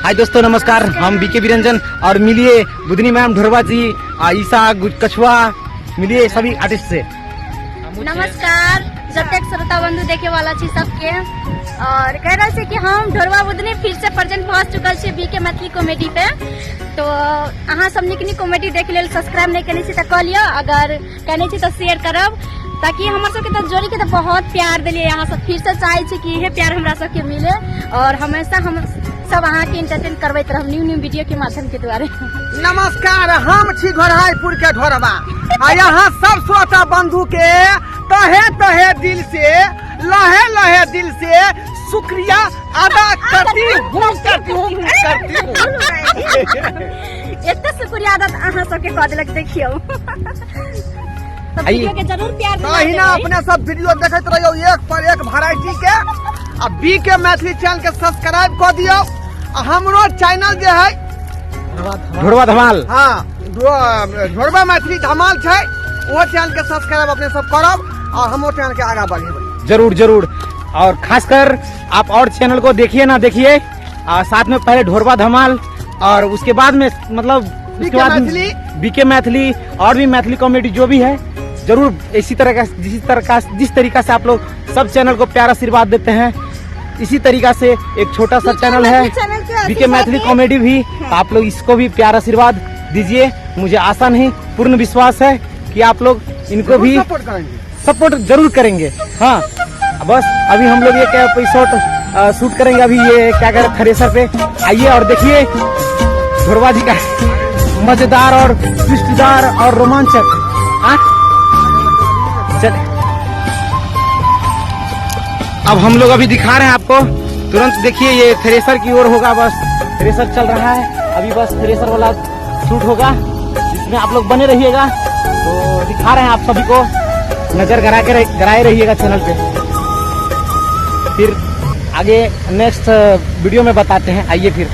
हाय दोस्तों, नमस्कार। हम बीके बिरंजन और मिलिए बुधनी मैम, ढोरवा जी, ईसा कछुआ, मिलिए सभी आर्टिस्ट से। नमस्कार। जब तक श्रोता बंधु देखे वाला छी सबके और कह रहे थे कि हम ढोरवा बुधनी फिर से प्रेजेंट पहुंच चुकल छी बीके मैथिली कॉमेडी पे। तो अहाँ सब निकनी कॉमेडी देखे लेल सब्सक्राइब नहीं करने छी तो कर लियो, अगर कहने छी तो शेयर करब, ताकि हमारे सबके तो जोड़ी के तो बहुत प्यार दिलिए। यहाँ सब फिर से चाहे छी कि यह प्यार हमरा सबके मिले और हमेशा हम सब अहाँ के एंटरटेन करबैत रहब न्यू वीडियो के माध्यम के द्वारा। नमस्कार, हम छी घोरहाईपुर के ढोरवा। यहाँ सब श्रोता बंधु के तहे तहे दिल से, लहे लहे दिल से शुक्रिया अदा करती हूँ। इतना शुक्रिया अदा अहाँ सबके कह देलक, देखियो। वीडियो के जरूर प्यार ना अपने सब वीडियो देखते रहियो एक पर एक वैरायटी के। अब बी के मैथिली चैनल के सब्सक्राइब कर दियो। हमरो चैनल जो है ढोरवा धमाल, हाँ ढोरवा मैथिली धमाल है, वो चैनल के सब्सक्राइब अपने सब करब और हम चैनल के आगे बढ़े जरूर जरूर। और खासकर आप और चैनल को देखिए ना देखिए, साथ में पहले ढोरवा धमाल और उसके बाद में मतलब बीके मैथिली और भी मैथिली कॉमेडी जो भी है, जरूर इसी तरह का जिस तरीका से आप लोग सब चैनल को प्यार आशीर्वाद देते हैं, इसी तरीका से एक छोटा सा चैनल है बीके मैथिली कॉमेडी भी, आप लोग इसको भी प्यार आशीर्वाद दीजिए। मुझे आशा नहीं, पूर्ण विश्वास है कि आप लोग इनको भी सपोर्ट जरूर करेंगे। हाँ, बस अभी हम लोग एक एपिसोड शूट करेंगे, अभी ये क्या कह रहे थ्रेसर पे। आइए और देखिए ढोरवा जी का मजेदार और ट्विस्टदार और रोमांचक। अब हम लोग अभी दिखा रहे हैं आपको, तुरंत देखिए ये थ्रेसर की ओर होगा। बस थ्रेसर चल रहा है अभी, बस थ्रेसर वाला शूट होगा, जिसमें आप लोग बने रहिएगा। तो दिखा रहे हैं आप सभी को, नजर गराए रहिएगा चैनल पे। फिर आगे नेक्स्ट वीडियो में बताते हैं। आइए फिर।